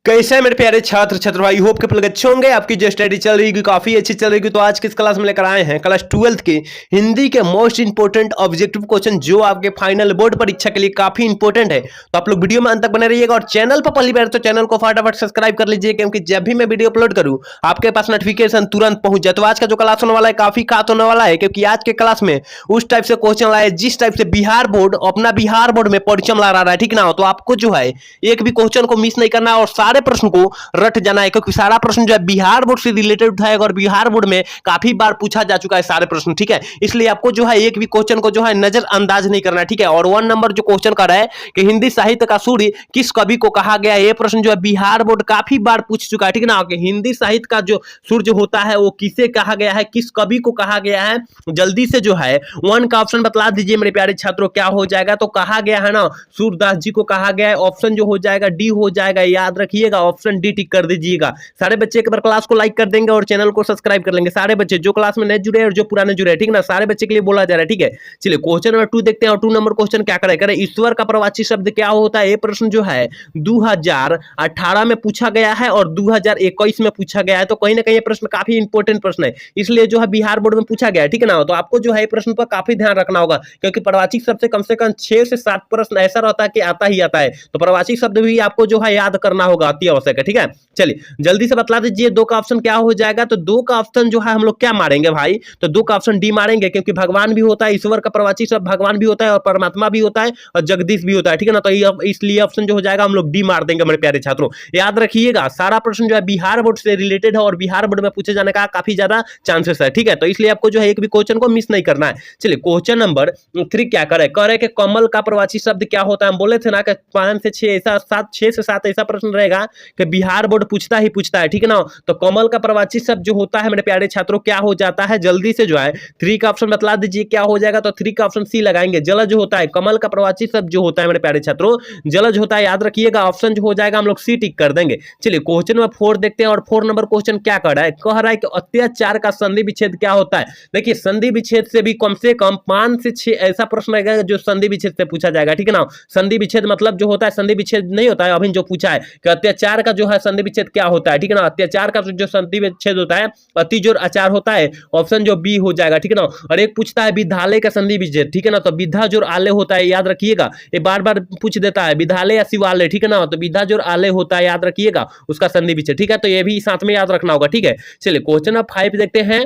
कैसे है मेरे प्यारे छात्र छात्र भाई, होप के पल अच्छे होंगे। आपकी जो स्टडी चल रही है काफी अच्छी चल रही है। तो आज किस क्लास में लेकर आए हैं क्लास 12th के हिंदी के मोस्ट इंपोर्टेंट ऑब्जेक्टिव क्वेश्चन जो आपके फाइनल बोर्ड परीक्षा के लिए काफी इंपोर्टेंट है। तो आप लोग वीडियो में अंत तक बने रहिएगा और चैनल पर पहली बार तो चैनल को फटाफट सब्सक्राइब कर लीजिए, क्योंकि जब भी मैं वीडियो अपलोड करूँ आपके पास नोटिफिकेशन तुरंत पहुंच जाए। तो आज का जो क्लास होने वाला है काफी खास होने वाला है, क्योंकि आज के क्लास में उस टाइप से क्वेश्चन लाए जिस टाइप से बिहार बोर्ड अपना बिहार बोर्ड में परिचय ला रहा है, ठीक ना। तो आपको जो है एक भी क्वेश्चन को मिस नहीं करना है और सारे प्रश्न को रट जाना है, क्योंकि सारा प्रश्न जो है बिहार बोर्ड से रिलेटेड उठाएगा और बिहार बोर्ड में काफी बार पूछा जा चुका है सारे प्रश्न, ठीक है। इसलिए आपको जो है एक भी क्वेश्चन को जो है नजरअंदाज नहीं करना है, ठीक है। और 1 नंबर जो क्वेश्चन कर रहा है कि हिंदी साहित्य का सूर्य किस कवि को कहा गया है, ये प्रश्न जो है बिहार बोर्ड काफी बार पूछ चुका है, ठीक है ना। कि हिंदी साहित्य का जो सूर्य होता है वो किसे कहा गया है, किस कवि को कहा गया है। जल्दी से जो है 1 का ऑप्शन बतला दीजिए मेरे प्यारे छात्रों, क्या हो जाएगा। तो कहा गया है ना सूरदास जी को कहा गया है। ऑप्शन जो हो जाएगा डी हो जाएगा, याद रखिएगा ऑप्शन डी टिक कर दीजिएगा। सारे बच्चे एक बार क्लास को लाइक कर देंगे और चैनल को सब्सक्राइब कर लेंगे। सारे बच्चे जो क्लास में नए जुड़े हैं और जो पुराने जुड़े हैं, ठीक ना, सारे बच्चे के लिए बोला जा रहा है, ठीक है। चलिए क्वेश्चन नंबर 2 देखते हैं। और 2 नंबर क्वेश्चन क्या करे ईश्वर का प्रवाची शब्द क्या होता है। ये प्रश्न जो है 2018 में पूछा गया है और 2021 में पूछा गया है। तो कहीं ना कहीं ये प्रश्न काफी इंपॉर्टेंट प्रश्न है, इसलिए जो है बिहार बोर्ड में पूछा गया है, ठीक है ना। तो आपको जो है प्रश्न पर काफी ध्यान रखना होगा, क्योंकि प्रवाची शब्द से कम 6 से 7 प्रश्न ऐसा रहता है कि आता ही आता है। तो प्रवाची शब्द भी आपको जो है याद करना होगा, अति आवश्यक है, ठीक है। चलिए जल्दी से बतला दीजिए 2 का ऑप्शन क्या हो जाएगा। तो 2 का ऑप्शन जो है हम लोग क्या मारेंगे भाई, तो 2 का ऑप्शन डी मारेंगे, क्योंकि भगवान भी होता है, ईश्वर का प्रवाची शब्द भगवान भी होता है और परमात्मा भी होता है और जगदीश भी होता है, ठीक है ना। तो इसलिए ऑप्शन जो हो जाएगा हम लोग डी मार देंगे मेरे प्यारे छात्रों। याद रखिएगा सारा प्रश्न जो है बिहार बोर्ड से रिलेटेड है और बिहार बोर्ड में पूछे जाने का काफी ज्यादा चांसेस है, ठीक है। तो इसलिए आपको जो है एक भी क्वेश्चन को मिस नहीं करना है। चलिए क्वेश्चन नंबर 3 क्या करे कि कमल का प्रवाची शब्द क्या होता है। हम बोले थे ना कि 5 से 6 ऐसा 6 से 7 ऐसा प्रश्न रहेगा कि बिहार बोर्ड पूछता ही पूछता है, ठीक है ना। तो कमल का प्रवाची शब्द जो होता है मेरे प्यारे छात्रों क्या हो जाता है, जल्दी से जो है 3 का ऑप्शन बतला दीजिए क्या हो जाएगा। तो 3 का ऑप्शन सी लगाएंगे, जलज होता है। कमल का प्रवाची शब्द जो होता है मेरे प्यारे छात्रों जलज होता है, याद रखिएगा ऑप्शन जो हो जाएगा हम लोग सी टिक कर देंगे। चलिए क्वेश्चन नंबर 4 देखते हैं। और 4 नंबर क्वेश्चन क्या कर रहा है, कह रहा है कि अत्याचार का संधि विच्छेद क्या होता है। देखिए संधि विच्छेद से भी कम से कम 5 से 6 ऐसा प्रश्न रहेगा जो संधि विच्छेद से पूछा जाएगा, ठीक है ना। संधि विच्छेद मतलब जो होता है संधि विच्छेद नहीं होता है, अभी जो पूछा है कि अत्याचार का जो है संधि विच्छेद क्या होता है, ठीक है ना। अत्याचार का जो संधि विच्छेद होता है अति जोर आचार होता है, ऑप्शन जो बी हो जाएगा, ठीक है ना। और एक पूछता है विद्यालय का संधि विच्छेद, ठीक है ना। तो विद्या जोर आलय होता है, याद रखिएगा, ये बार बार पूछ देता है विद्यालय या शिवालय, ठीक है ना। तो विद्या जोर आलय होता है, याद रखिएगा उसका संधि विच्छेद, ठीक है। तो ये भी साथ में याद रखना होगा, ठीक है। चलिए क्वेश्चन नंबर 5 देखते हैं।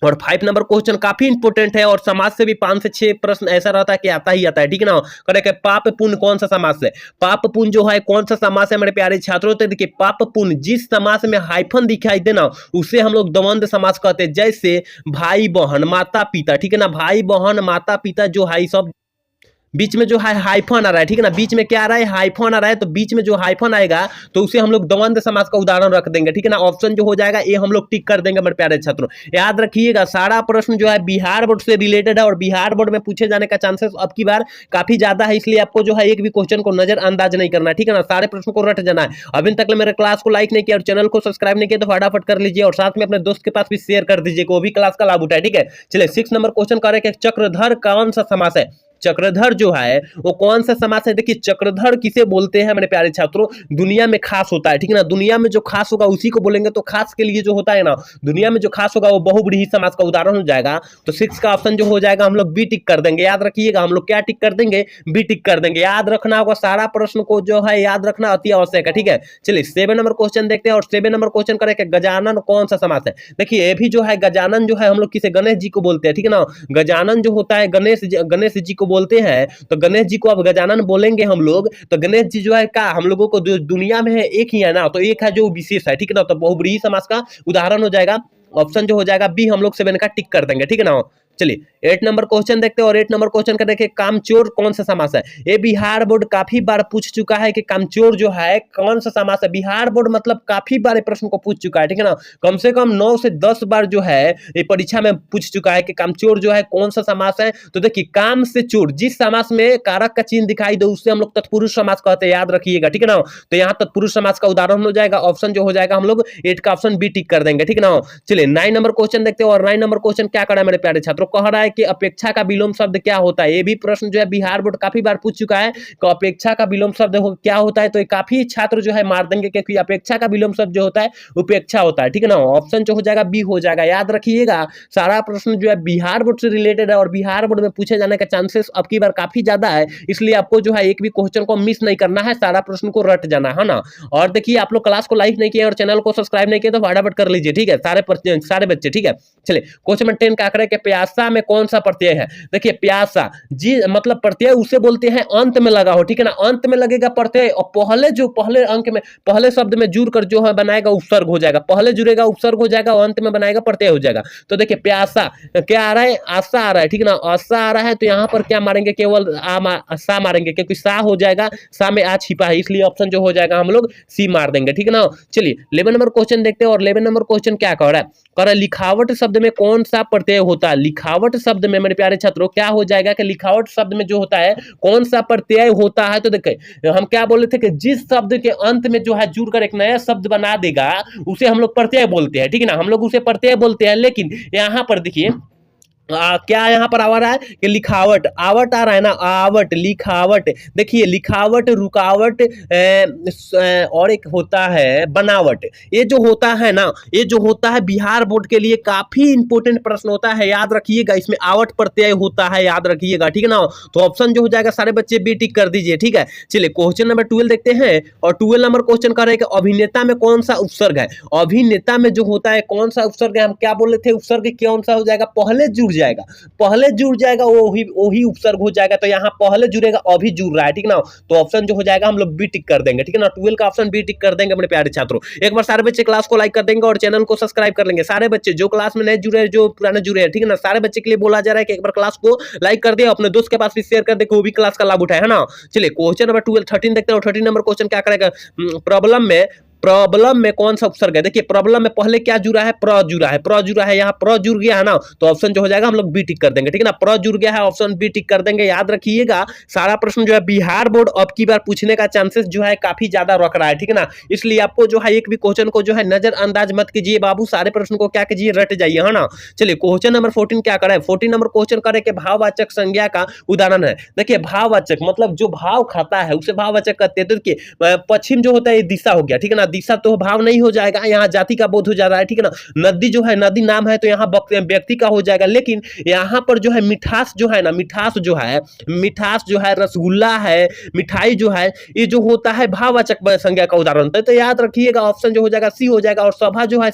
और 5 नंबर क्वेश्चन काफी इंपोर्टेंट है और समाज से भी 5 से 6 प्रश्न ऐसा रहता है कि आता ही आता है, ठीक है ना। करेक्ट है, पाप पुण्य कौन सा समास है। पाप पुण्य जो है कौन सा समास है मेरे प्यारे छात्रों। तो देखिए पाप पुण्य जिस समास में हाइफन दिखाई देना उसे हम लोग द्वंद्व समास कहते हैं। जैसे भाई बहन माता पिता, ठीक है ना, भाई बहन माता पिता जो है सब बीच में जो है हाइफन आ रहा है, ठीक है ना। बीच में क्या आ रहा है, हाइफन आ रहा है। तो बीच में जो हाइफन आएगा तो उसे हम लोग द्वंद्व समास का उदाहरण रख देंगे, ठीक है ना। ऑप्शन जो हो जाएगा ये हम लोग टिक कर देंगे मेरे प्यारे छात्रों। याद रखिएगा सारा प्रश्न जो है बिहार बोर्ड से रिलेटेड है और बिहार बोर्ड में पूछे जाने का चांसेस अब की बार काफी ज्यादा है, इसलिए आपको जो है एक भी क्वेश्चन को नजरअंदाज नहीं करना है, ठीक है ना। सारे प्रश्न को रट जाना है। अभी तक मेरे क्लास को लाइक नहीं किया और चैनल को सब्सक्राइब नहीं किया तो फटाफट कर लीजिए और साथ में अपने दोस्त के पास भी शेयर कर दीजिए, वो भी क्लास का लाभ उठाए, ठीक है। चलिए 6 नंबर क्वेश्चन कर रहे हैं चक्रधर कौन सा समास है। चक्रधर जो है वो कौन सा समास है। देखिए चक्रधर किसे बोलते हैं मेरे प्यारे छात्रों, दुनिया में खास होता है, ठीक है ना। दुनिया में जो खास होगा उसी को बोलेंगे। तो खास के लिए जो होता है ना दुनिया में जो खास होगा वो बहुब्रीहि समास का उदाहरण हो जाएगा। तो 6 का ऑप्शन जो हो जाएगा हम लोग बी टिक कर देंगे। याद रखिएगा हम लोग क्या टिक कर देंगे, बी टिक कर देंगे। याद रखना होगा सारा प्रश्न को जो है याद रखना अति आवश्यक है, ठीक है। चलिए 7 नंबर क्वेश्चन देखते हैं। और 7 नंबर क्वेश्चन करें कि गजानन कौन सा समास है। देखिए ये भी जो है गजानन जो है हम लोग किसे गणेश जी को बोलते हैं, ठीक है ना। गजानन जो होता है गणेश जी को बोलते हैं। तो गणेश जी को अब गजानन बोलेंगे हम लोग। तो गणेश जी जो है का हम लोगों को जो दुनिया में है एक ही है ना, तो एक है जो विशेष है, ठीक है ना। तो बहुब्रीहि समास का उदाहरण हो जाएगा। ऑप्शन जो हो जाएगा बी हम लोग 7 का टिक कर देंगे, ठीक है ना। चलिए 8 नंबर क्वेश्चन देखते हैं। और 8 नंबर क्वेश्चन का देखिए कामचोर कौन सा समास है। ये बिहार बोर्ड काफी बार पूछ चुका है कि कामचोर जो है कौन सा समास है। बिहार बोर्ड मतलब काफी बार प्रश्न को पूछ चुका है, ठीक है ना। कम से कम 9 से 10 बार जो है ये परीक्षा में पूछ चुका है कि कामचोर जो है कौन सा समास है। तो देखिए काम से चोर जिस समास में कारक का चिन्ह दिखाई दे उससे हम लोग तत्पुरुष समास कहते हैं, याद रखिएगा, ठीक है ना। तो यहाँ तत्पुरुष समास का उदाहरण हो जाएगा। ऑप्शन जो हो जाएगा हम लोग 8 का ऑप्शन बी टिक कर देंगे, ठीक है ना। चलिए 9 नंबर क्वेश्चन देखते हैं। और 9 नंबर क्वेश्चन क्या करा मेरे प्यारे छात्रों, छात्रों, कह रहा है कि अपेक्षा का विलोम शब्द क्या होता है। ये भी प्रश्न जो है बिहार बोर्ड काफी बार पूछ चुका है कि अपेक्षा का विलोम शब्द क्या होता है, तो ये काफी छात्र जो है मार देंगे, क्योंकि अपेक्षा का विलोम शब्द जो होता है उपेक्षा होता है, ठीक है ना। ऑप्शन जो हो जाएगा बी हो जाएगा। याद रखिएगा सारा प्रश्न जो है बिहार बोर्ड से रिलेटेड है और बिहार बोर्ड में पूछे जाने का चांसेस अब की बार काफी ज्यादा है, इसलिए आपको जो है एक भी क्वेश्चन को मिस नहीं करना है, सारा प्रश्न को रट जाना है ना। और देखिए आप लोग क्लास को लाइक नहीं किए और चैनल को सब्सक्राइब नहीं किए तो फटाफट कर लीजिए, ठीक है सारे बच्चे, ठीक है। चलिए क्वेश्चन नंबर 10 का आंकड़ा के प्यासा में कौन सा प्रत्यय है। देखिए प्यासा जी मतलब प्रत्यय उसे बोलते हैं अंत में लगा हो, ठीक है ना, अंत में लगेगा प्रत्यय और पहले अंक में पहले शब्द में जुड़ कर जो है बनाएगा उपसर्ग हो जाएगा, पहले जुड़ेगा उपसर्ग हो जाएगा और अंत में बनाएगा प्रत्यय हो जाएगा। तो देखिए प्यासा क्या आ रहा है, आशा आ रहा है, ठीक है ना, आशा आ रहा है, तो यहाँ पर क्या मारेंगे, केवल सा मारेंगे, क्योंकि सा हो जाएगा, सा में आ छिपा है, इसलिए ऑप्शन जो हो जाएगा हम लोग सी मार देंगे, ठीक है ना। चलिए 11 नंबर क्वेश्चन देखते हैं और 11 नंबर क्वेश्चन क्या कह रहा है, लिखावट शब्द में कौन सा प्रत्यय होता है। लिखावट शब्द में मेरे प्यारे छात्रों क्या हो जाएगा कि लिखावट शब्द में जो होता है कौन सा प्रत्यय होता है। तो देखिए हम क्या बोले थे कि जिस शब्द के अंत में जो है जुड़कर एक नया शब्द बना देगा उसे हम लोग प्रत्यय बोलते हैं, ठीक है ना, हम लोग उसे प्रत्यय बोलते हैं। लेकिन यहाँ पर देखिए क्या यहाँ पर आ रहा है कि लिखावट, आवट आ रहा है ना, आवट लिखावट। देखिए लिखावट, रुकावट और एक होता है बनावट। ये जो होता है ना, ये जो होता है बिहार बोर्ड के लिए काफी इंपोर्टेंट प्रश्न होता है, याद रखिएगा। इसमें आवट प्रत्यय होता है, याद रखिएगा, ठीक है ना। तो ऑप्शन जो हो जाएगा सारे बच्चे बी टिक कर दीजिए, ठीक है। चलिए क्वेश्चन नंबर 12 देखते हैं और 12 नंबर क्वेश्चन कर रहे हैं कि अभिनेता में कौन सा उपसर्ग है। अभिनेता में जो होता है कौन सा उपसर्ग है, हम क्या बोले थे, उपसर्ग कौन सा हो जाएगा, पहले जुड़ जाएगा वही उपसर्ग हो जाएगा। तो यहाँ पहले जुड़ेगा अभी जुड़ रहा है, ठीक ना। तो ऑप्शन जो हो जाएगा हम लोग बी टिक कर देंगे, ठीक है ना। 12 का ऑप्शन बी टिक कर देंगे अपने प्यारे छात्रों। एक बार सारे बच्चे क्लास को लाइक कर देंगे और चैनल को सब्सक्राइब कर लेंगे। सारे बच्चे जो क्लास में नए जुड़े, जो पुराने जुड़े हैं, ठीक है ना, सारे बच्चे के लिए बोला जा रहा है कि एक बार क्लास को लाइक कर दे, अपने दोस्त के पास भी शेयर कर दे, वो भी क्लास का लाभ उठाए, है ना। चलिए क्वेश्चन नंबर 13 देखते हैं और 13 नंबर क्वेश्चन क्या करेगा, प्रॉब्लम में कौन सा उपसर्ग है। देखिए प्रॉब्लम में पहले क्या जुड़ा है, प्र जुड़ा है, यहाँ प्र जुड़ गया है ना, तो ऑप्शन जो हो जाएगा हम लोग बी टिक कर देंगे, ठीक है ना। प्र जुड़ गया है, ऑप्शन बी टिक कर देंगे। याद रखिएगा सारा प्रश्न जो है बिहार बोर्ड अब की बार पूछने का चांसेस जो है काफी ज्यादा रख रहा है, ठीक है ना। इसलिए आपको जो है एक भी क्वेश्चन को जो है नजरअंदाज मत कीजिए बाबू, सारे प्रश्न को क्या कीजिए, रट जाइए, है ना। चलिए क्वेश्चन नंबर 14 क्या करे, 14 नंबर क्वेश्चन करे कि भाववाचक संज्ञा का उदाहरण है। देखिए भाववाचक मतलब जो भाव खाता है उसे भाववाचक कहते हैं। तो देखिए पश्चिम जो होता है दिशा हो गया, ठीक है ना, दिशा तो भाव नहीं हो जाएगा, यहाँ जाति का बोध हो जा रहा है, ठीक है ना। नदी जो है, नदी नाम है तो यहाँ व्यक्ति का हो जाएगा। लेकिन यहाँ पर जो है मिठास जो है ना, मिठास जो है रसगुल्ला है, मिठाई जो है, ये जो होता है भाववाचक संज्ञा का उदाहरण। तो याद रखिएगा ऑप्शन जो हो जाएगा सी हो जाएगा। और सभा जो है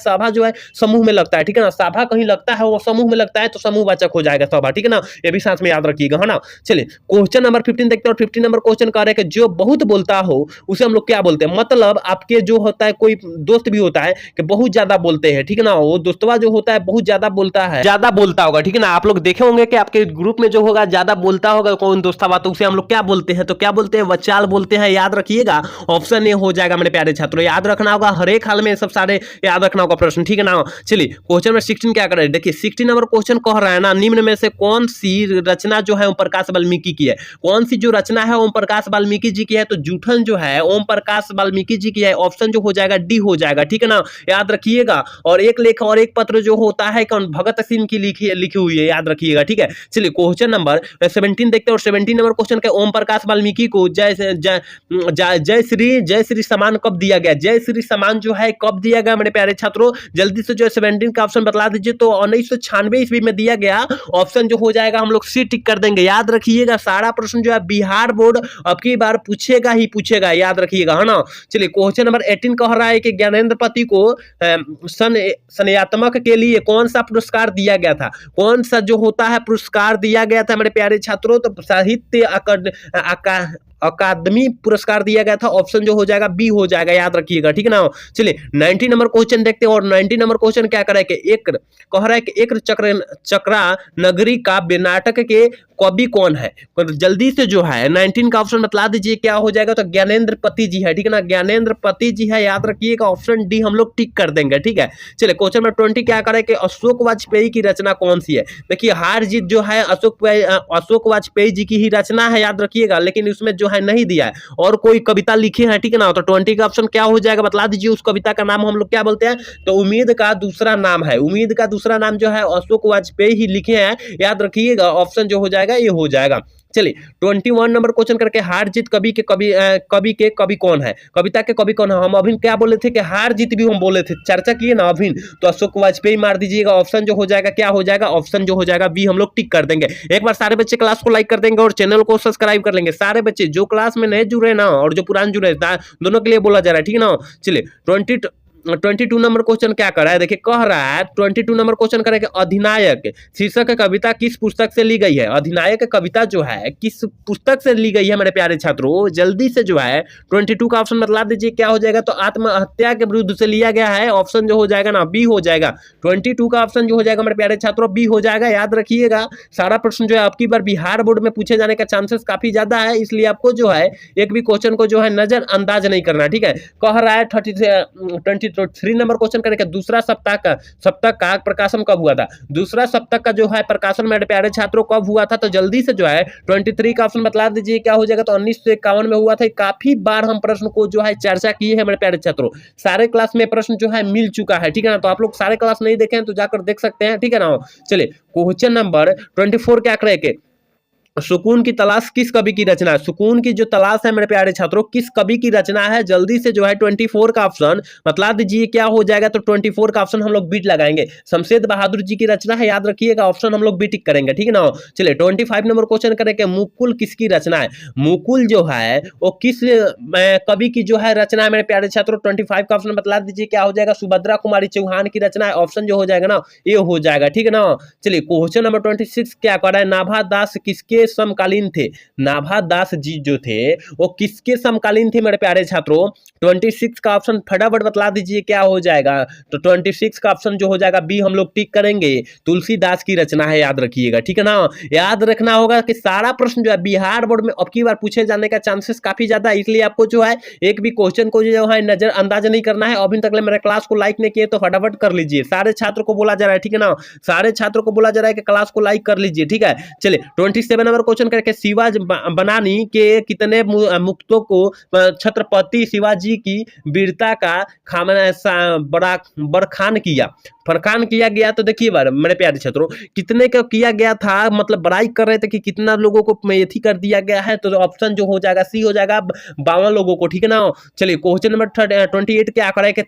समूह में लगता है, ठीक है ना, सभा कहीं लगता है वो समूह में लगता है तो समूहवाचक हो जाएगा सभा, ठीक है ना। ये भी साथ में याद रखिएगा, है ना। चलिए क्वेश्चन नंबर 15 देखते हैं और 15 नंबर क्वेश्चन कह रहे हैं कि जो बहुत बोलता हो उसे हम लोग क्या बोलते हैं। मतलब आपके जो होता है कोई दोस्त भी होता है कि बहुत ज्यादा बोलते हैं, ठीक है ना, वो दोस्तवा जो होता है बहुत ज्यादा बोलता है, ज्यादा बोलता होगा, ठीक है ना। आप लोग देखे होंगे कि आपके ग्रुप में जो होगा ज्यादा बोलता होगा कौन दोस्तवा, तो उसे हम लोग क्या बोलते हैं, तो क्या बोलते हैं, वचाल बोलते हैं। याद रखिएगा ऑप्शन ए हो जाएगा मेरे प्यारे छात्रों। याद रखना होगा, हर एक हाल में सब सारे याद रखना होगा प्रश्न, ठीक है ना। चलिए क्वेश्चन नंबर 16 क्या कर रहे हैं, देखिए 16 नंबर क्वेश्चन कह रहा है ना, निम्न में से कौन सी रचना जो है ओम प्रकाश वाल्मीकि की है। कौन सी जो रचना है ओम प्रकाश वाल्मीकि जी की है, तो जूठन जो है ओम प्रकाश वाल्मीकि जी की है। ऑप्शन जो हो जाएगा डी हो जाएगा, ठीक है ना, याद रखिएगा। और एक लेख और एक पत्र जो होता है कौन, भगत सिंह की लिखी हुई है, याद रखिएगा, ठीक है। चलिए क्वेश्चन नंबर 17 देखते हैं और 17 नंबर क्वेश्चन के ओम प्रकाश वाल्मीकि को जय श्री सम्मान कब दिया गया। जय श्री सम्मान जो है कब दिया गया मेरे प्यारे छात्रों, जल्दी से जो है 17 का ऑप्शन बता दीजिए। तो 1996 ईस्वी में दिया गया, ऑप्शन जो हो जाएगा हम लोग सी टिक कर देंगे। याद रखिएगा सारा प्रश्न जो है बिहार बोर्ड अब की बार पूछेगा ही पूछेगा, याद रखिएगा, है ना। चलिए क्वेश्चन नंबर 18 कह रहा है कि ज्ञानेंद्र पति को संयात्मक के लिए कौन सा पुरस्कार दिया गया था। कौन सा जो होता है पुरस्कार दिया गया था मेरे प्यारे छात्रों, तो साहित्य अकादमी पुरस्कार दिया गया था। ऑप्शन जो हो जाएगा बी हो जाएगा, याद रखिएगा, ठीक है ना। चलिए 90 नंबर क्वेश्चन देखते हैं और 90 नंबर क्वेश्चन क्या कर रहा है कि कह रहा है कि एक चक्रा नगरी काव्य नाटक के कवि कौन है। जल्दी से जो है 19 का ऑप्शन बतला दीजिए क्या हो जाएगा, तो ज्ञानेंद्र पति जी है, ठीक है ना, ज्ञानेंद्र पति जी है, याद रखिएगा ऑप्शन डी हम लोग टिक कर देंगे, ठीक है। चलिए क्वेश्चन नंबर 20 क्या करे कि अशोक वाजपेयी की रचना कौन सी है। देखिए हार जीत जो है अशोक वाजपेयी जी की ही रचना है, याद रखिएगा। लेकिन उसमें जो है नहीं दिया है और कोई कविता लिखी है, ठीक है ना, तो 20 का ऑप्शन क्या हो जाएगा बतला दीजिए। उस कविता का नाम हम लोग क्या बोलते हैं, तो उम्मीद का दूसरा नाम है। उम्मीद का दूसरा नाम जो है अशोक वाजपेयी ही लिखे हैं, याद रखिएगा। ऑप्शन जो हो जाएगा ये हो जाएगा। चलिए 21 नंबर क्वेश्चन करके, हार जीत कवि के कवि कौन है, कविता के कवि कौन है। हम अभी क्या बोले थे कि हार जीत भी हम बोले थे, चर्चा किए ना अभी, तो अशोक वाजपेयी मार दीजिएगा। ऑप्शन जो हो जाएगा क्या हो जाएगा, ऑप्शन जो हो जाएगा बी हम लोग टिक कर देंगे। एक बार सारे बच्चे क्लास को लाइक कर देंगे और चैनल को सब्सक्राइब कर लेंगे। सारे बच्चे जो क्लास में नए जुड़े ना और जो पुराने जुड़े दोनों के लिए बोला जा रहा है, ठीक है ना। चलिए 22 नंबर क्वेश्चन क्या कर रहा है, देखिए कह रहा है 22 नंबर क्वेश्चन करेंगे, अधिनायक शीर्षक कविता किस पुस्तक से ली गई है। अधिनायक कविता जो है किस पुस्तक से ली गई है मेरे प्यारे छात्रों, जल्दी से जो है 22 का ऑप्शन बतला दीजिए क्या हो जाएगा। तो आत्महत्या के विरुद्ध से लिया गया है। ऑप्शन जो हो जाएगा ना बी हो जाएगा। 22 का ऑप्शन जो हो जाएगा मेरे प्यारे छात्रों बी हो जाएगा। याद रखिएगा सारा प्रश्न जो है आपकी बार बिहार बोर्ड में पूछे जाने का चांसेस काफी ज्यादा है, इसलिए आपको जो है एक भी क्वेश्चन को जो है नजरअंदाज नहीं करना, ठीक है। कह रहा है 3 नंबर क्वेश्चन करेंगे, दूसरा सप्ताह का प्रकाशन कब हुआ था। दूसरा सप्ताह का जो है प्रकाशन मेरे प्यारे छात्रों कब हुआ था, तो जल्दी से जो है 23 का ऑप्शन बतला दीजिए क्या हो जाएगा। तो 1951 में हुआ था। काफी बार हम प्रश्न को जो है चर्चा किए हैं मेरे प्यारे छात्रों, सारे क्लास में प्रश्न जो है मिल चुका है, ठीक है ना। तो आप लोग सारे क्लास नहीं देखे हैं तो जाकर देख सकते हैं, ठीक है ना। चलिए क्वेश्चन नंबर 24 क्या करेंगे, सुकून की तलाश किस कवि की रचना है। सुकून की जो तलाश है मेरे प्यारे छात्रों किस कवि की रचना है, जल्दी से जो है 24 का ऑप्शन बतला दीजिए क्या हो जाएगा। तो 24 का ऑप्शन हम लोग बीट लगाएंगे, शमशेद बहादुर जी की रचना है, याद रखिएगा। ऑप्शन हम लोग बी टिक करेंगे, ठीक है ना। चलिए 25 नंबर क्वेश्चन करेंगे, मुकुल किसकी रचना है। मुकुल जो है वो किस कवि की जो है रचना है मेरे प्यारे छात्रों। 25 का ऑप्शन बतला दीजिए क्या हो जाएगा। सुभद्रा कुमारी चौहान की रचना है। ऑप्शन जो हो जाएगा ना ये हो जाएगा, ठीक है ना। चलिए क्वेश्चन नंबर 26 क्या कर रहा है, नाभा दास किसके समकालीन थे। नाभा दास जी जो थे वो किसके समकालीन थे मेरे प्यारे छात्रों। 26 का ऑप्शन फटाफट बतला दीजिए क्या हो जाएगा। तो 26 का ऑप्शन जो हो जाएगा बी हम लोग टिक करेंगे, तुलसीदास की रचना है, याद रखिएगा, ठीक है ना। याद रखना होगा कि सारा प्रश्न जो है बिहार बोर्ड में अब की बार पूछे जाने का चांसेस काफी ज्यादा है, इसलिए आपको जो है एक भी क्वेश्चन को जो है नजरअंदाज नहीं करना है। अभी तक मेरे क्लास को लाइक नहीं किए तो फटाफट कर लीजिए। सारे छात्रों को बोला जा रहा है, ठीक है ना, सारे छात्रों को बोला जा रहा है कि क्लास को लाइक कर लीजिए, ठीक है। चलिए 27 नंबर क्वेश्चन करके, शिवाजी बनानी के कितने मुक्तों को छत्रपति शिवाजी की वीरता का बरखान किया गया। तो देखिए बार मेरे प्यारे छात्रों कितने का किया गया था, मतलब बड़ाई कर रहे थे कि कितना लोगों को मेथी कर दिया गया है। तो ऑप्शन जो हो जाएगा सी हो जाएगा, 52 लोगों को, ठीक है ना। चलिए क्वेश्चन नंबर 28 क्या करे कि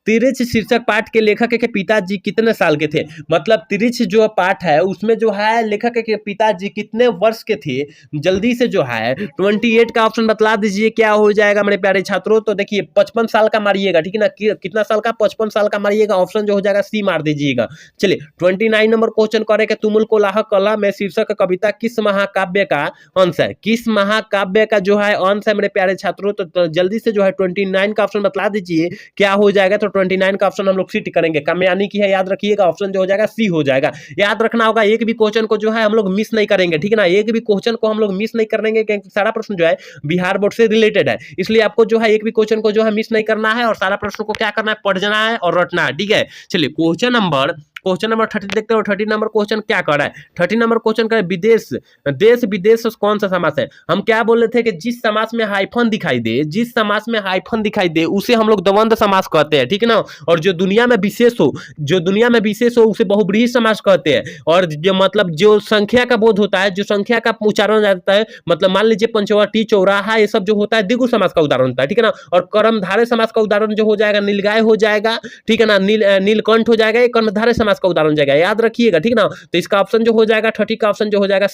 तिरिछ शीर्षक पाठ के लेखक के पिताजी कितने साल के थे। मतलब तिरिछ जो पाठ है उसमें जो है लेखक के पिताजी कितने वर्ष के थे, जल्दी से जो है 28 का ऑप्शन बतला दीजिए क्या हो जाएगा मेरे प्यारे छात्रों। तो देखिए 55 साल का मारिएगा, ठीक है ना, कितना साल का, 55 साल का मारिएगा। ऑप्शन जो हो जाएगा सी मार दीजिएगा। चलिए 29 नंबर क्वेश्चन करे कि तुमुल को लाह कला में शीर्षक कविता किस महाकाव्य का अंश है। किस महाकाव्य का जो है अंश है मेरे प्यारे छात्रों। तो जल्दी से जो है 29 का ऑप्शन बतला दीजिए क्या हो जाएगा। तो 29 का ऑप्शन हम लोग सी टिक करेंगे, कामयानी की है, याद रखिएगा। ऑप्शन जो हो जाएगा सी हो जाएगा। याद रखना होगा एक भी क्वेश्चन को जो है हम लोग मिस नहीं करेंगे, ठीक है ना। एक भी क्वेश्चन को हम लोग मिस नहीं करेंगे क्योंकि सारा प्रश्न जो है बिहार बोर्ड से रिलेटेड है, इसलिए आपको जो है एक भी क्वेश्चन को जो है मिस नहीं करना है और सारा प्रश्न को क्या करना है, पढ़ जाना है और रटना है, ठीक है। चलिए क्वेश्चन नंबर 30 देखते हो। 30 नंबर क्वेश्चन क्या कर रहा है, 30 नंबर क्वेश्चन का विदेश, देश विदेश कौन सा समास है। हम क्या बोल रहे थे कि जिस समास में हाइफन दिखाई दे, जिस समास में हाइफन दिखाई दे उसे हम लोग द्वंद्व समास कहते हैं, ठीक है ना। और जो दुनिया में विशेष हो उसे बहुब्रीहि समास कहते हैं। और जो मतलब जो संख्या का बोध होता है, जो संख्या का उच्चारण जाता है, मतलब मान लीजिए पंचवटी, चौराहा, ये सब जो होता है द्विगु समास का उदाहरण होता है, ठीक है ना। और कर्मधारय समास का उदाहरण जो हो जाएगा नीलगाय हो जाएगा, ठीक है ना, नीलकंठ हो जाएगा, कर्मधारय समास का उदाहरण जाएगा, याद रखिएगा, ठीक है ना। तो इसका ऑप्शन जो हो जाएगा 30 का ऑप्शन जो हो जाएगा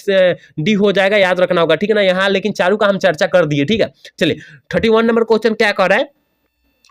डी हो जाएगा, याद रखना होगा, ठीक है ना। यहाँ लेकिन चारों का हम चर्चा कर दिए, ठीक है। चलिए 31 नंबर क्वेश्चन क्या कर रहा है,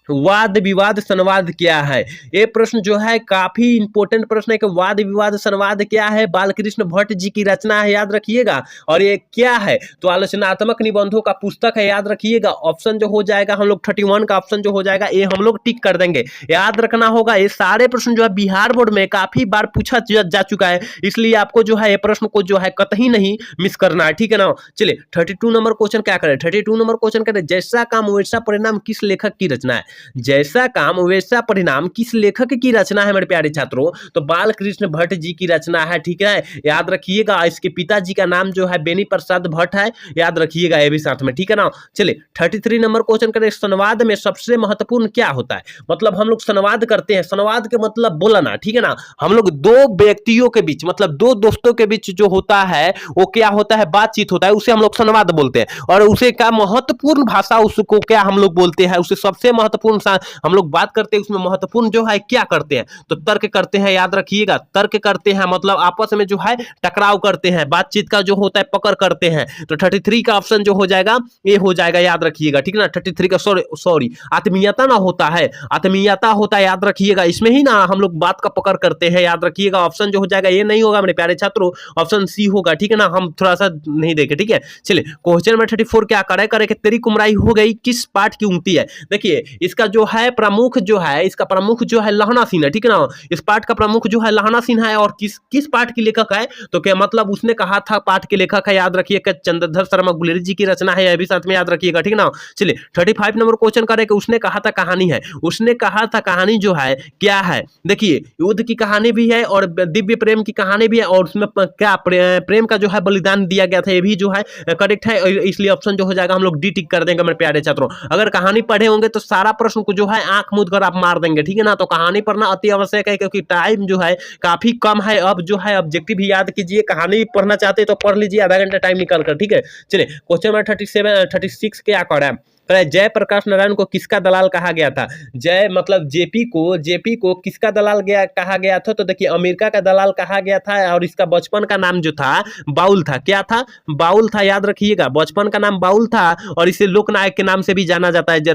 वाद विवाद संवाद क्या है। ये प्रश्न जो है काफी इंपॉर्टेंट प्रश्न है कि वाद विवाद संवाद क्या है। बालकृष्ण भट्ट जी की रचना है, याद रखिएगा। और ये क्या है, तो आलोचनात्मक निबंधों का पुस्तक है, याद रखिएगा। ऑप्शन जो हो जाएगा हम लोग 31 का ऑप्शन जो हो जाएगा ये हम लोग टिक कर देंगे। याद रखना होगा ये सारे प्रश्न जो है बिहार बोर्ड में काफी बार पूछा जा चुका है, इसलिए आपको जो है ये प्रश्न को जो है कतई नहीं मिस करना है, ठीक है ना। चलिए 32 नंबर क्वेश्चन क्या करें, 32 नंबर क्वेश्चन करें, जैसा काम वैसा परिणाम किस लेखक की रचना है। जैसा काम वैसा परिणाम किस लेखक की रचना है मेरे प्यारे छात्रों? तो बाल कृष्ण भट्ट जी की रचना है, ठीक है, याद रखिएगा। इसके पिताजी का नाम जो है बेनी प्रसाद भट्ट है, याद रखिएगा ये भी साथ में, ठीक है ना। चलिए 33 नंबर क्वेश्चन करें, संवाद में सबसे महत्वपूर्ण क्या होता है? मतलब हम लोग संवाद करते हैं, संवाद के मतलब बोलना, ठीक है ना। हम लोग दो व्यक्तियों के बीच मतलब दो दोस्तों के बीच जो होता है वो क्या होता है? बातचीत होता है, उसे हम लोग संवाद बोलते हैं। और उसे क्या महत्वपूर्ण भाषा उसको क्या हम लोग बोलते हैं? उसे सबसे महत्वपूर्ण हम लोग बात करते हैं, उसमें महत्वपूर्ण जो है क्या करते हैं? तो तर्क करते हैं, याद रखिएगा। तर्क करते हैं मतलब आपस में जो है टकराव करते हैं, बातचीत का जो होता है पकड़ करते हैं। तो 33 का ऑप्शन जो हो जाएगा ये हो जाएगा, याद रखिएगा, ठीक है ना। 33 का सॉरी आत्मीयता ना होता है, आत्मीयता होता है, याद रखिएगा। इसमें ही ना हम लोग बात का पकड़ करते हैं, याद रखिएगा। ऑप्शन जो हो जाएगा ये नहीं होगा मेरे प्यारे छात्रों, ऑप्शन सी होगा, ठीक है ना। हम थोड़ा सा नहीं देखे, ठीक है। चलिए क्वेश्चन नंबर 34 क्या करे कि तेरी कुमराई हो गई किस पाठ की उंगती है? देखिए इसका जो है प्रमुख जो है, इसका प्रमुख जो है लहना सिंह है, ठीक है ना। इस पाठ का प्रमुख जो है लहना सिंह है। और किस पाठ की लेखक है? तो क्या मतलब उसने कहा था पाठ के लेखक है, याद रखिएगा, चंद्रधर शर्मा गुलेरी जी की रचना है, यह भी साथ में याद रखिएगा, ठीक है ना। चलिए 35 नंबर क्वेश्चन करे कि उसने कहा था कहानी है। उसने कहा था कहानी जो है क्या है? देखिए युद्ध की कहानी भी है और दिव्य प्रेम की कहानी भी है, और उसमें क्या प्रेम का जो है बलिदान दिया गया था, ये भी जो है करेक्ट है। इसलिए ऑप्शन जो हो जाएगा हम लोग डी टिक कर देंगे मेरे प्यारे छात्रों। अगर कहानी पढ़े होंगे तो सारा प्रश्न को जो है आंख मूंद कर आप मार देंगे, ठीक है ना। तो कहानी पढ़ना अति आवश्यक है क्योंकि टाइम जो है काफी कम है। अब जो है ऑब्जेक्टिव भी याद कीजिए, कहानी पढ़ना चाहते तो पढ़ लीजिए आधा घंटा टाइम निकाल कर, ठीक है। चलिए क्वेश्चन नंबर 36 क्या कर रहा है? जय प्रकाश नारायण को किसका दलाल कहा गया था? जय मतलब जेपी को किसका दलाल कहा गया था? तो देखिए अमेरिका का दलाल कहा गया था। और इसका बचपन का नाम जो था बाउल था। क्या था? बाउल था, याद रखिएगा। बचपन का नाम बाउल था और इसे लोकनायक के नाम से भी जाना जाता है, जय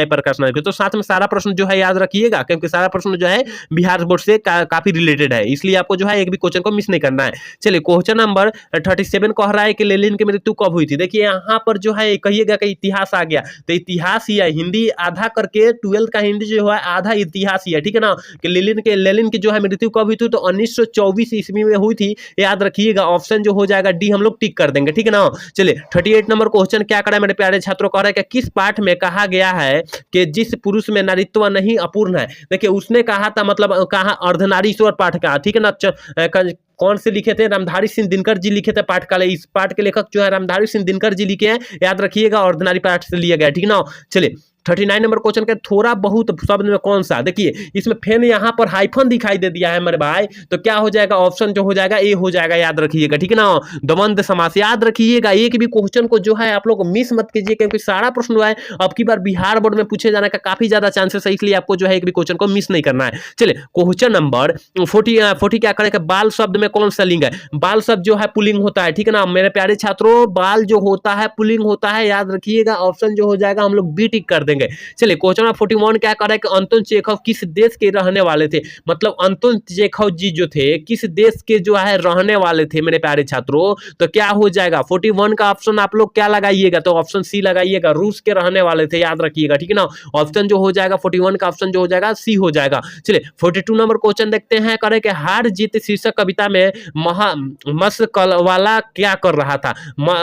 प्रकाश नारायण को। तो साथ में सारा प्रश्न जो है याद रखिएगा क्योंकि सारा प्रश्न जो है बिहार बोर्ड से काफी रिलेटेड है, इसलिए आपको जो है एक भी क्वेश्चन को मिस नहीं करना है। चलिए क्वेश्चन नंबर 37 कह रहा है कि लेनिन की मृत्यु कब हुई थी? देखिए यहाँ पर जो है कहिएगा कि इतिहास आ गया, तो इतिहास ही है, हिंदी आधा करके 12th का हिंदी जो है आधा इतिहास ही है, ठीक है ना। कि लेनिन की जो है मृत्यु कब हुई थी? तो 1924 ईस्वी में हुई थी, याद रखिएगा। ऑप्शन जो हो जाएगा डी हम लोग टिक कर देंगे, ठीक है ना। चलिए 38 नंबर क्वेश्चन क्या करें मेरे प्यारे छात्रों? कह रहे हैं कि किस पाठ में कहा गया है कि जिस पुरुष में नारीत्व नहीं अपूर्ण है? देखिए उसने कहा था मतलब कहा अर्धनारीश्वर पाठ का, ठीक है ना। कौन से लिखे थे? रामधारी सिंह दिनकर जी लिखे थे पाठ का। इस पाठ के लेखक जो है रामधारी सिंह दिनकर जी लिखे हैं, याद रखिएगा। ऑर्डिनरी पाठ से लिया गया, ठीक ना। चलिए 39 नंबर क्वेश्चन के थोड़ा बहुत शब्द में कौन सा? देखिए इसमें फेन यहाँ पर हाइफन दिखाई दे दिया है मेरे भाई, तो क्या हो जाएगा? ऑप्शन जो हो जाएगा ए हो जाएगा, याद रखिएगा, ठीक है ना। द्वंद्व समास, याद रखिएगा। एक भी क्वेश्चन को जो है आप लोग मिस मत कीजिए क्योंकि सारा प्रश्न जो है अब की बार बिहार बोर्ड में पूछे जाने का काफी ज्यादा चांसेस है, इसलिए आपको जो है एक भी क्वेश्चन को मिस नहीं करना है। चलिए क्वेश्चन नंबर 40 क्या करें? बाल शब्द में कौन सा लिंग है? बाल शब्द जो है पुलिंग होता है, ठीक है ना मेरे प्यारे छात्रों। बाल जो होता है पुलिंग होता है, याद रखिएगा। ऑप्शन जो हो जाएगा हम लोग बी टिक कर देंगे। चलिए क्वेश्चन नंबर 41 क्या कर रहा है कि अंतोन चेखव किस देश के रहने वाले थे? मतलब अंतोन चेखव जी जो थे किस देश के जो है रहने वाले थे मेरे प्यारे छात्रों? तो क्या हो जाएगा? 41 का ऑप्शन आप लोग क्या लगाइएगा? तो ऑप्शन सी लगाइएगा, रूस के रहने वाले थे, याद रखिएगा, ठीक है ना। ऑप्शन जो हो जाएगा 41 का ऑप्शन जो हो जाएगा सी हो जाएगा। चलिए 42 नंबर क्वेश्चन देखते हैं। करे कि हार जीत शीर्षक कविता में मशक वाला क्या कर रहा था?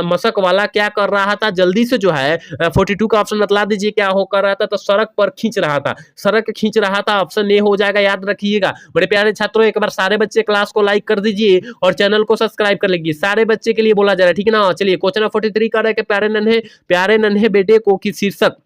मशक वाला क्या कर रहा था? जल्दी से जो है 42 का ऑप्शन बतला दीजिए क्या हो कर रहा था? तो सड़क पर खींच रहा था, सड़क खींच रहा था, ऑप्शन ए हो जाएगा, याद रखिएगा। मेरे प्यारे छात्रों एक बार सारे बच्चे क्लास को लाइक कर दीजिए और चैनल को सब्सक्राइब कर लीजिए, सारे बच्चे के लिए बोला जा रहा है, ठीक है ना। चलिए क्वेश्चन 43 कर रहा है कि प्यारे नन्हे बेटे को की शीर्षक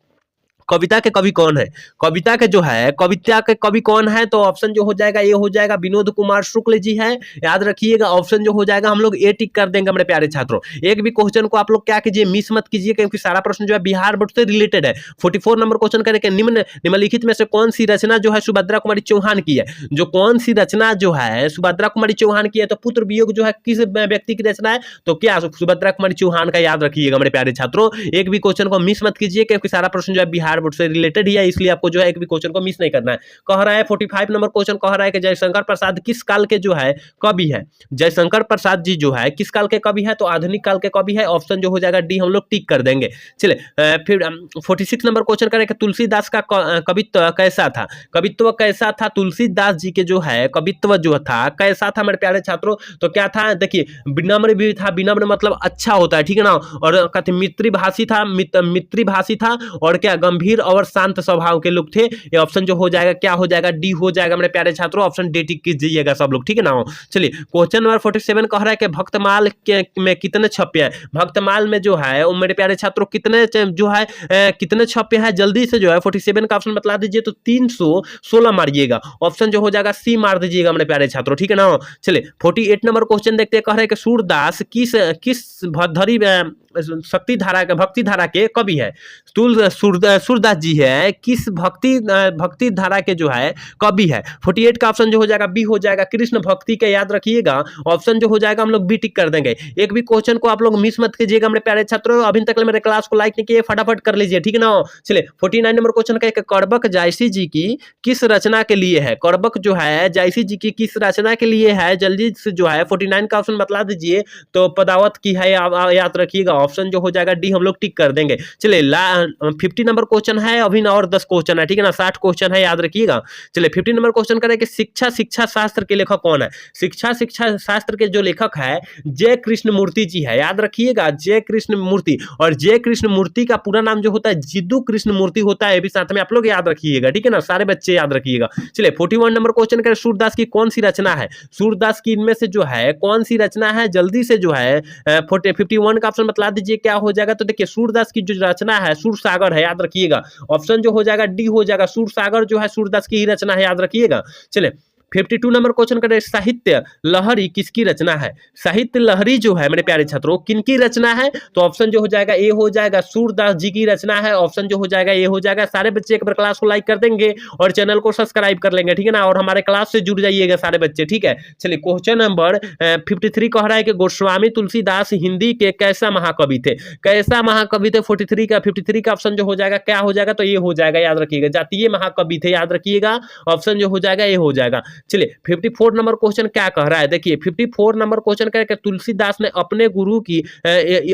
कविता के कवि कौन है? कविता के जो है कविता के कवि कौन है? तो ऑप्शन जो हो जाएगा ये हो जाएगा विनोद कुमार शुक्ल जी है, याद रखिएगा। ऑप्शन जो हो जाएगा हम लोग ए टिक कर देंगे मेरे प्यारे छात्रों। एक भी क्वेश्चन को आप लोग क्या कीजिए मिस मत कीजिए क्योंकि सारा प्रश्न जो है बिहार बोर्ड से रिलेटेड है। 44 नंबर क्वेश्चन करेंगे निम्नलिखित में से कौन सी रचना जो है सुभद्रा कुमारी चौहान की है? जो कौन सी रचना जो है सुभद्रा कुमारी चौहान की है? तो पुत्र वियोग जो है किस व्यक्ति की रचना है? तो क्या सुभद्रा कुमारी चौहान का, याद रखिएगा मेरे प्यारे छात्रों। एक भी क्वेश्चन को मिस मत कीजिए क्योंकि सारा प्रश्न जो है बिहार बोर्ड से रिलेटेड ही है, इसलिए आपको जो है एक भी क्वेश्चन को मिस नहीं करना है। कह रहा है 45 नंबर क्वेश्चन कह रहा है कि जयशंकर प्रसाद किस काल के जो है कवि है? जयशंकर प्रसाद जी जो है किस काल के कवि है? तो आधुनिक काल के कवि है, ऑप्शन जो हो जाएगा डी हम लोग टिक कर देंगे। चलिए फिर 46 नंबर क्वेश्चन करें कि तुलसीदास का कवित्व कैसा था? कवित्व कैसा था तुलसीदास जी के जो है कवित्व जो था कैसा था मेरे प्यारे छात्रों? तो क्या था? देखिए विनम्र भी था, विनम्र मतलब अच्छा होता है, ठीक है ना। और कहते मित्रभाषी था, मित्रभाषी था, और क्या गंभीर गंभीर और शांत स्वभाव के लोग थे। ये ऑप्शन जो हो जाएगा क्या हो जाएगा, डी हो जाएगा मेरे प्यारे छात्रों। ऑप्शन डी टिक कीजिएगा सब लोग, ठीक है ना। चलिए क्वेश्चन नंबर 47 कह रहा है कि भक्तमाल में कितने छप्पे हैं। भक्तमाल में जो है वो मेरे प्यारे छात्रों कितने जो है कितने छप्पे हैं, जल्दी से जो है 47 का ऑप्शन बतला दीजिए। तो 316 मारिएगा। ऑप्शन जो हो जाएगा सी मार दीजिएगा मेरे प्यारे छात्रों, ठीक है ना। चलिए 48 नंबर क्वेश्चन देखते हैं। कह रहे हैं कि सूरदास किस भदरी शक्ति धारा के भक्ति धारा के कवि है। सूरदास जी है किस भक्ति धारा के जो है कवि है। 48 का ऑप्शन जो हो जाएगा बी हो जाएगा, कृष्ण भक्ति के। याद रखिएगा ऑप्शन जो हो जाएगा हम लोग बी टिक कर देंगे। एक भी क्वेश्चन को आप लोग मिस मत कीजिएगा मेरे प्यारे छात्रों। अभी तक मेरे क्लास को लाइक नहीं किए, फटाफट कर लीजिए, ठीक है ना। चलिए 49 नंबर क्वेश्चन का करबक जायसी जी की किस रचना के लिए है। करबक जो है जायसी जी की किस रचना के लिए है, जल्दी से जो है 49 का ऑप्शन बतला दीजिए। तो पदावत की है, याद रखिएगा। ऑप्शन जो हो जाएगा डी हम लोग टिक कर देंगे। चलिए 50 नंबर क्वेश्चन है, अभी और 10 क्वेश्चन है, ठीक है ना। 60 क्वेश्चन है, याद रखिएगा। चलिए 50 नंबर क्वेश्चन करें कि शिक्षा शास्त्र के लेखक कौन है। शिक्षा शास्त्र के जो लेखक है जय कृष्ण मूर्ति जी है, याद रखिएगा, जय कृष्ण मूर्ति। और जय कृष्ण मूर्ति का पूरा नाम जो होता है जिद्दू कृष्ण मूर्ति होता है, ये भी साथ में आप लोग याद रखिएगा, ठीक है ना, सारे बच्चे याद रखिएगा। चलिए 41 नंबर क्वेश्चन करें, सूरदास की कौन सी रचना है। सूरदास की इनमें से जो है कौन सी रचना है, जल्दी से जो है 51 का ऑप्शन बतला दीजिए क्या हो जाएगा। तो देखिए सूरदास की जो रचना है सूरसागर है, याद रखिएगा। ऑप्शन जो हो जाएगा डी हो जाएगा, सूरसागर जो है सूरदास की ही रचना है, याद रखिएगा। चलिए 52 नंबर क्वेश्चन करें, साहित्य लहरी किसकी रचना है। साहित्य लहरी जो है मेरे प्यारे छात्रों किनकी रचना है। तो ऑप्शन जो हो जाएगा ए हो जाएगा, सूरदास जी की रचना है। ऑप्शन जो हो जाएगा ए हो जाएगा। सारे बच्चे एक बार क्लास को लाइक कर देंगे और चैनल को सब्सक्राइब कर लेंगे, ठीक है ना। और हमारे क्लास से जुड़ जाइएगा सारे बच्चे, ठीक है। चलिए क्वेश्चन नंबर 53 कह रहा है कि गोस्वामी तुलसीदास हिंदी के कैसा महाकवि थे। कैसा महाकवि थे 53 का ऑप्शन जो हो जाएगा क्या हो जाएगा। तो ये हो जाएगा, याद रखिएगा, जातीय महाकवि थे, याद रखिएगा। ऑप्शन जो हो जाएगा ये हो जाएगा। चलिए 54 नंबर क्वेश्चन क्या कह रहा है, देखिए 54 नंबर क्वेश्चन कह रहा है तुलसीदास ने अपने गुरु की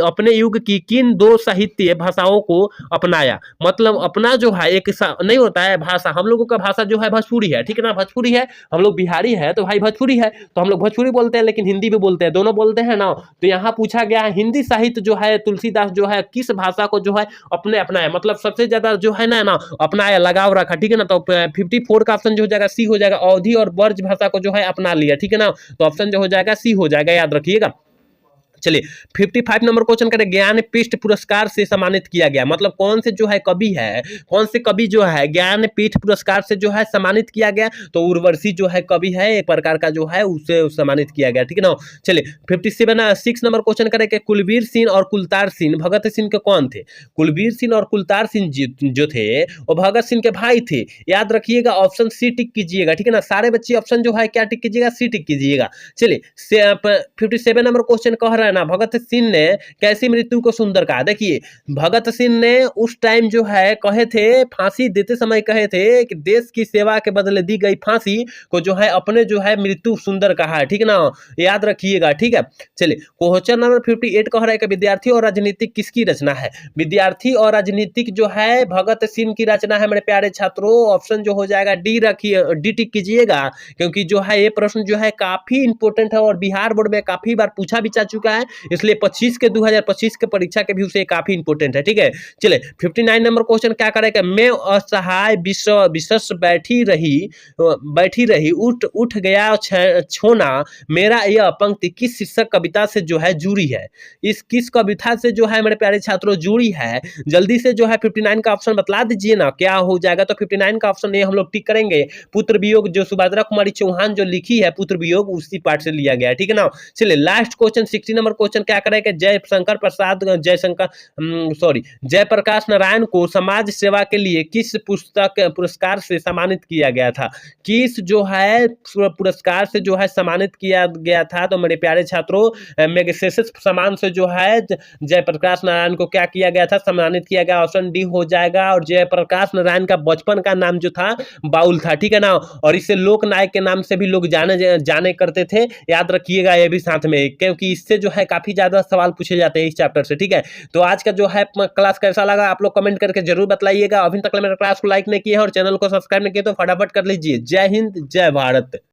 अपने युग की किन 2 साहित्य भाषाओं को अपनाया। मतलब अपना जो है एक नहीं होता है भाषा, हम लोगों का भाषा जो है भोजपुरी है, ठीक है ना, भोजपुरी है। हम लोग बिहारी है तो भाई भोजपुरी है, तो हम लोग भोजपुरी बोलते हैं लेकिन हिंदी भी बोलते हैं, दोनों बोलते हैं ना। तो यहाँ पूछा गया है हिंदी साहित्य जो है तुलसीदास जो है किस भाषा को जो है अपने अपनाया, मतलब सबसे ज्यादा जो है ना अपनाया, लगाव रखा, ठीक है ना। तो 54 का ऑप्शन जो हो जाएगा सी हो जाएगा, अवधी और ब्रज भाषा को जो है अपना लिया, ठीक है ना। तो ऑप्शन जो हो जाएगा सी हो जाएगा, याद रखिएगा। चलिए 55 नंबर क्वेश्चन करें, ज्ञानपीठ पुरस्कार से सम्मानित किया गया, मतलब कौन से जो है कवि है, कौन से कवि जो है ज्ञानपीठ पुरस्कार से जो है सम्मानित किया गया। तो उर्वशी जो है कवि है, एक प्रकार का जो है उसे सम्मानित किया गया, ठीक है ना। चलिए 56 नंबर क्वेश्चन करें कि कुलबीर सिंह और कुलतार सिंह भगत सिंह के कौन थे। कुलबीर सिंह और कुलतार सिंह जो थे वो भगत सिंह के भाई थे, याद रखिएगा। ऑप्शन सी टिक कीजिएगा, ठीक है ना। सारे बच्चे ऑप्शन जो है क्या टिक कीजिएगा, सी टिक कीजिएगा। चलिए 57 नंबर क्वेश्चन कह रहा है ना, भगत सिंह ने कैसी मृत्यु को सुंदर कहा। देखिए भगत सिंह ने उस टाइम जो है कहे थे, फांसी देते समय कहे थे कि देश की सेवा के बदले दी गई फांसी को जो है अपने जो है मृत्यु सुंदर कहा है, ठीक है ना, याद रखिएगा, ठीक है। चलिए क्वेश्चन नंबर 58 कह रहा है कि विद्यार्थी और राजनीतिक किसकी रचना है। विद्यार्थी और राजनीतिक जो है भगत सिंह की रचना है मेरे प्यारे छात्रों। ऑप्शन जो हो जाएगा डी रखिए, डी टिक कीजिएगा, क्योंकि जो है ये प्रश्न जो है काफी इंपोर्टेंट है और बिहार बोर्ड में काफी बार पूछा भी जा चुका है, इसलिए 2025 के परीक्षा के व्यू से काफी इंपोर्टेंट है, ठीक है। चलिए 59 नंबर क्वेश्चन क्या करेगा, मैं असहाय विशेष बैठी रही उठ गया छोना, मेरा यह पंक्ति किस शीर्षक कविता से जो है जुड़ी है। इस किस कविता से जो है मेरे प्यारे छात्रों जुड़ी है, जल्दी से जो है 59 का ऑप्शन बतला दीजिए ना क्या हो जाएगा। तो 59 का ऑप्शन ये हम लोग टिक करेंगे, पुत्र वियोग, जो सुभद्रा कुमारी चौहान जो लिखी है पुत्र वियोग, उसी पार्ट से लिया गया है, ठीक है ना। चलिए लास्ट क्वेश्चन 60 नंबर क्वेश्चन क्या करेगा, जयप्रकाश नारायण को समाज सेवा के लिए किस पुरस्कार से सम्मानित किया गया था। किस जो है पुरस्कार से जो है सम्मानित किया गया था। तो मेरे प्यारे छात्रों मैग्सेसे सम्मान से जो है जयप्रकाश नारायण को क्या किया गया था, सम्मानित किया गया। ऑप्शन डी हो जाएगा। और जयप्रकाश नारायण का बचपन का नाम जो था बाउल था, ठीक है ना, और इसे लोक नायक के नाम से भी लोग जाने करते थे, याद रखिएगा ये भी साथ में, क्योंकि इससे जो है काफी ज्यादा सवाल पूछे जाते हैं इस चैप्टर से, ठीक है। तो आज का जो है क्लास कैसा लगा आप लोग कमेंट करके जरूर बताइएगा। अभी तक मेरे क्लास को लाइक नहीं किया है और चैनल को सब्सक्राइब नहीं किया तो फटाफट कर लीजिए। जय हिंद, जय भारत।